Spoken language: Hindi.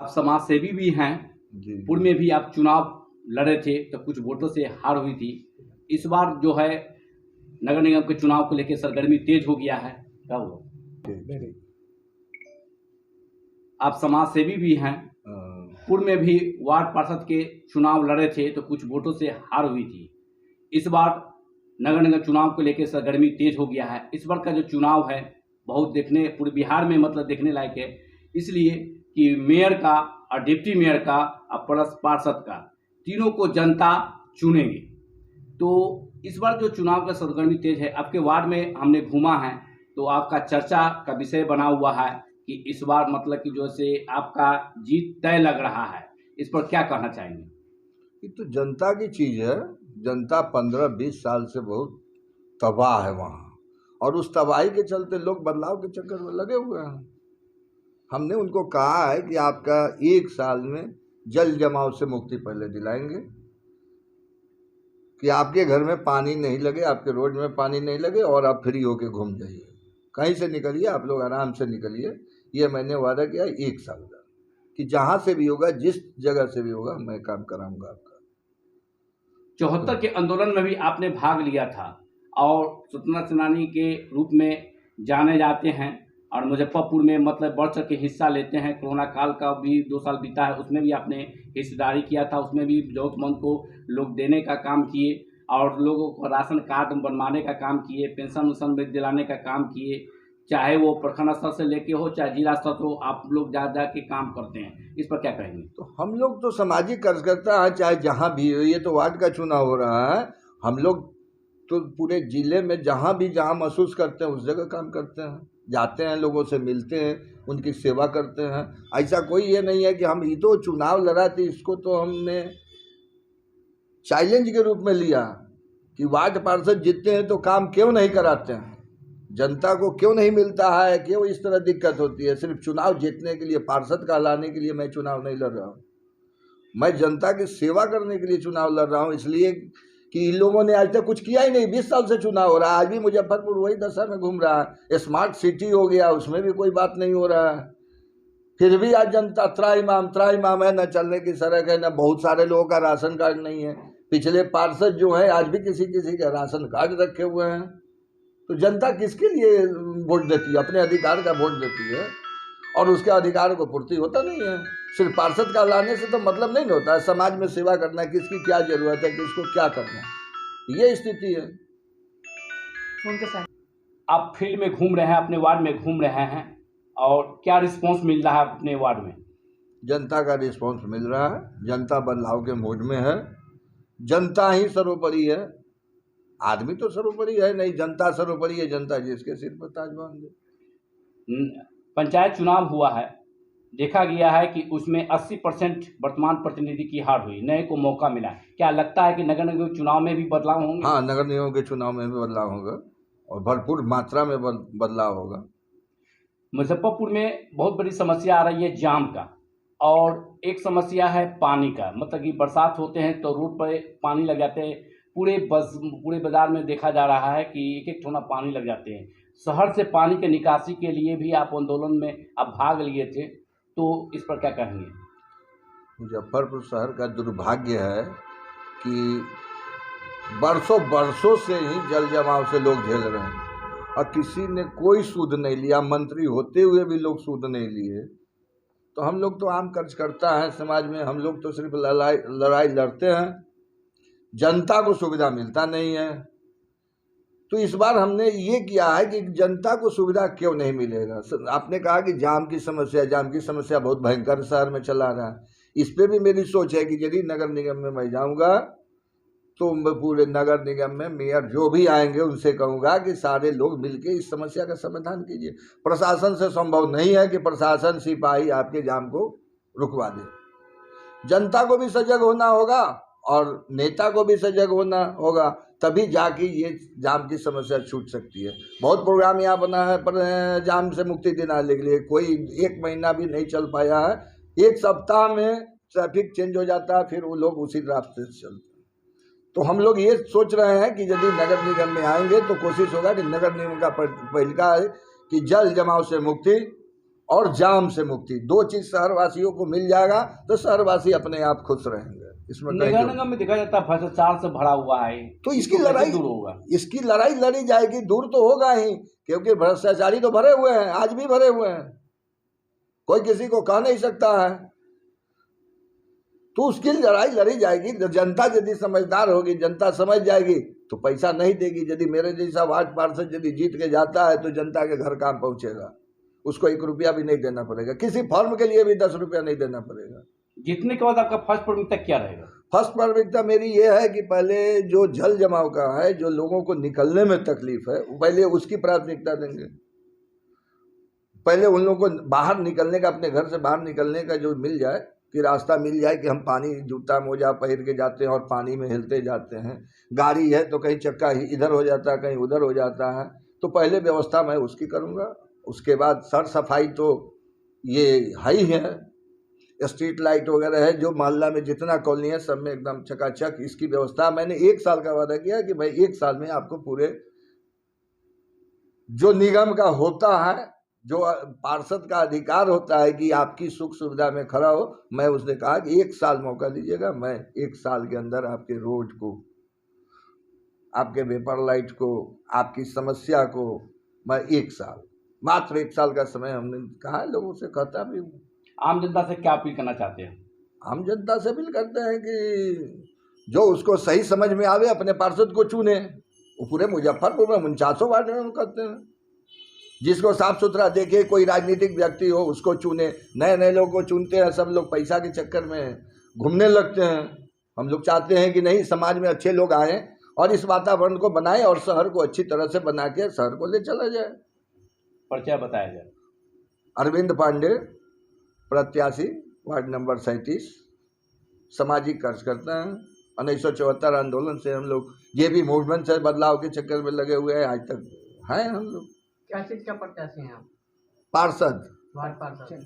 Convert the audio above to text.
आप समाज सेवी भी हैं। जी पूर्व में भी आप चुनाव लड़े थे तो कुछ वोटों से हार हुई थी। इस बार जो है नगर निगम के चुनाव को लेकर सरगर्मी तेज हो गया है। क्या हुआ? ठीक। आप समाज सेवी भी हैं। पूर्व में भी वार्ड पार्षद के चुनाव लड़े थे तो कुछ वोटों से हार हुई थी। इस बार नगर निगम चुनाव को लेकर सरगर्मी तेज हो गया है। इस बार का जो चुनाव है बहुत देखने पूरे बिहार में मतलब देखने लायक है, इसलिए कि मेयर का और डिप्टी मेयर का और प्लस पार्षद का तीनों को जनता चुनेगी। तो इस बार जो चुनाव का सरगर्मी तेज है, आपके वार्ड में हमने घूमा है तो आपका चर्चा का विषय बना हुआ है कि इस बार मतलब कि जो से आपका जीत तय लग रहा है। इस पर क्या कहना चाहेंगे? ये तो जनता की चीज है। जनता 15-20 साल से बहुत तबाह है वहाँ, और उस तबाही के चलते लोग बदलाव के चक्कर में लगे हुए हैं। हमने उनको कहा है कि आपका 1 साल में जल जमाव से मुक्ति पहले दिलाएंगे, कि आपके घर में पानी नहीं लगे, आपके रोड में पानी नहीं लगे, और आप फ्री होके घूम जाइए, कहीं से निकलिए, आप लोग आराम से निकलिए। ये मैंने वादा किया 1 साल का, कि जहाँ से भी होगा, जिस जगह से भी होगा, मैं काम कराऊंगा आपका। 74 के आंदोलन में भी आपने भाग लिया था और स्वतंत्रता सेनानी के रूप में जाने जाते हैं और मुजफ्फरपुर में मतलब बढ़ चढ़ के हिस्सा लेते हैं। कोरोना काल का भी 2 साल बीता है, उसमें भी आपने हिस्सेदारी किया था। उसमें भी जरूरतमंद को लोग देने का काम किए और लोगों को राशन कार्ड बनवाने का काम किए, पेंशन उशन में दिलाने का काम किए। चाहे वो प्रखंड स्तर से लेके हो चाहे जिला स्तर हो, आप लोग जा जा के काम करते हैं। इस पर क्या कहेंगे? तो हम लोग तो सामाजिक कार्यकर्ता हैं, चाहे जहाँ भी हो। ये तो वार्ड का चुनाव हो रहा है, हम लोग तो पूरे जिले में जहाँ भी जहाँ महसूस करते हैं उस जगह काम करते हैं, जाते हैं, लोगों से मिलते हैं, उनकी सेवा करते हैं। ऐसा कोई ये नहीं है कि हम ये तो चुनाव लड़ा थे, इसको तो हमने चैलेंज के रूप में लिया कि वार्ड पार्षद जीतते हैं तो काम क्यों नहीं कराते हैं, जनता को क्यों नहीं मिलता है, क्यों इस तरह दिक्कत होती है। सिर्फ चुनाव जीतने के लिए, पार्षद कहलाने के लिए मैं चुनाव नहीं लड़ रहा हूँ। मैं जनता की सेवा करने के लिए चुनाव लड़ रहा हूँ, इसलिए कि इन लोगों ने आज तक कुछ किया ही नहीं। 20 साल से चुनाव हो रहा है, आज भी मुजफ्फरपुर वही दशा में घूम रहा है। स्मार्ट सिटी हो गया, उसमें भी कोई बात नहीं हो रहा है। फिर भी आज जनता त्राईमाम है, न चलने की सड़क है, न बहुत सारे लोगों का राशन कार्ड नहीं है। पिछले पार्षद जो है आज भी किसी किसी का राशन कार्ड रखे हुए हैं। तो जनता किसके लिए वोट देती है? अपने अधिकार का वोट देती है, और उसके अधिकार को पूर्ति होता नहीं है। सिर्फ पार्षद का लाने से तो मतलब नहीं होता है। समाज में सेवा करना है, किसकी क्या जरूरत है, किसको क्या करना है, ये स्थिति है। उनके साथ आप फील्ड में घूम रहे हैं, अपने वार्ड में घूम रहे हैं, और क्या रिस्पांस मिल रहा है अपने वार्ड में? जनता का रिस्पांस मिल रहा है, जनता बदलाव के मूड में है। जनता ही सर्वोपरि है, आदमी तो सर्वोपरि है नहीं, जनता सर्वोपरि है। जनता जिसके सिर पर ताज बांध दे। पंचायत चुनाव हुआ है, देखा गया है कि उसमें 80% वर्तमान प्रतिनिधि की हार हुई, नए को मौका मिला। क्या लगता है कि नगर निगम चुनाव में भी बदलाव होंगे? हाँ, नगर निगम के चुनाव में भी बदलाव होगा, और भरपूर मात्रा में बदलाव होगा। मुजफ्फरपुर में बहुत बड़ी समस्या आ रही है जाम का, और एक समस्या है पानी का। मतलब कि बरसात होते हैं तो रोड पर पानी लग जाते हैं। पूरे बाजार में देखा जा रहा है कि एक एक ठोना पानी लग जाते हैं। शहर से पानी के निकासी के लिए भी आप आंदोलन में आप भाग लिए थे, तो इस पर क्या कहेंगे? मुजफ्फरपुर शहर का दुर्भाग्य है कि बरसों से ही जल जमाव से लोग झेल रहे हैं, और किसी ने कोई सूद नहीं लिया। मंत्री होते हुए भी लोग सूद नहीं लिए। तो हम लोग तो आम कार्यकर्ता हैं समाज में, हम लोग तो सिर्फ लड़ाई लड़ते हैं, जनता को सुविधा मिलता नहीं है। तो इस बार हमने ये किया है कि जनता को सुविधा क्यों नहीं मिलेगा। आपने कहा कि जाम की समस्या बहुत भयंकर शहर में चला रहा है। इस पर भी मेरी सोच है कि यदि नगर निगम में मैं जाऊंगा तो मैं पूरे नगर निगम में मेयर जो भी आएंगे उनसे कहूँगा कि सारे लोग मिलके इस समस्या का समाधान कीजिए। प्रशासन से संभव नहीं है कि प्रशासन सिपाही आपके जाम को रुकवा दे। जनता को भी सजग होना होगा और नेता को भी सजग होना होगा, तभी जाके ये जाम की समस्या छूट सकती है। बहुत प्रोग्राम यहाँ बना है पर जाम से मुक्ति दिलाने के लिए, कोई 1 महीना भी नहीं चल पाया है। 1 सप्ताह में ट्रैफिक चेंज हो जाता है, फिर वो लोग उसी रास्ते से चलते हैं। तो हम लोग ये सोच रहे हैं कि यदि नगर निगम में आएंगे तो कोशिश होगा कि नगर निगम का पहला है कि जल जमाव से मुक्ति और जाम से मुक्ति, 2 चीज शहरवासियों को मिल जाएगा तो शहरवासी अपने आप खुश रहेंगे। इसमें नगर निगम में देखा जाता है भ्रष्टाचार से भरा हुआ है, तो इसको कैसे दूर होगा? इसकी लड़ाई लड़ी जाएगी, दूर तो होगा ही, क्योंकि भ्रष्टाचारी तो भरे हुए हैं, आज भी भरे हुए हैं, कोई किसी को कह नहीं सकता है। तो उसकी लड़ाई लड़ी जाएगी। जनता यदि समझदार होगी, जनता समझ जाएगी तो पैसा नहीं देगी। यदि मेरे जैसा वार्ड पार्षद यदि जीत के जाता है तो जनता के घर काम पहुंचेगा, उसको 1 रुपया भी नहीं देना पड़ेगा, किसी फॉर्म के लिए भी 10 रुपया नहीं देना पड़ेगा। जीतने के बाद आपका फर्स्ट प्राथमिकता क्या रहेगा? फर्स्ट प्राथमिकता मेरी ये है कि पहले जो जल जमाव का है, जो लोगों को निकलने में तकलीफ है, पहले उसकी प्राथमिकता देंगे। पहले उन लोगों को बाहर निकलने का, अपने घर से बाहर निकलने का जो मिल जाए, कि रास्ता मिल जाए कि हम पानी, जूता मोजा पहन के जाते हैं और पानी में हिलते जाते हैं। गाड़ी है तो कहीं चक्का इधर हो जाता है, कहीं उधर हो जाता है, तो पहले व्यवस्था मैं उसकी करूँगा। उसके बाद सर सफाई तो ये है ही है, स्ट्रीट लाइट वगैरह है, जो मोहल्ला में जितना कॉलोनी है सब में एकदम चकाचक इसकी व्यवस्था। मैंने 1 साल का वादा किया कि भाई 1 साल में आपको पूरे जो निगम का होता है, जो पार्षद का अधिकार होता है कि आपकी सुख सुविधा में खड़ा हो, मैं उसने कहा कि 1 साल मौका दीजिएगा, मैं 1 साल के अंदर आपके रोड को, आपके वेपर लाइट को, आपकी समस्या को मैं 1 साल, मात्र 1 साल का समय हमने कहा। लोगों से कहता भी हूँ। आम जनता से क्या अपील करना चाहते हैं? आम जनता से अपील करते हैं कि जो उसको सही समझ में आवे अपने पार्षद को चुने। वो पूरे मुजफ्फरपुर में 49 वार्ड में करते हैं, जिसको साफ सुथरा देखे, कोई राजनीतिक व्यक्ति हो उसको चुने। नए नए लोगों को चुनते हैं सब लोग, पैसा के चक्कर में घूमने लगते हैं। हम लोग चाहते हैं कि नहीं, समाज में अच्छे लोग आए और इस वातावरण को बनाए और शहर को अच्छी तरह से बना के शहर को ले चला जाए। परिचय बताया जाए। अरविंद पांडे, प्रत्याशी, वार्ड नंबर 37, सामाजिक कार्यकर्ता हैं। 1974 आंदोलन से हम लोग, ये भी मूवमेंट से बदलाव के चक्कर में लगे हुए हैं, आज तक हैं हम लोग। क्या चीज का प्रत्याशी हैं आप? पार्षद, वार्ड पार्षद।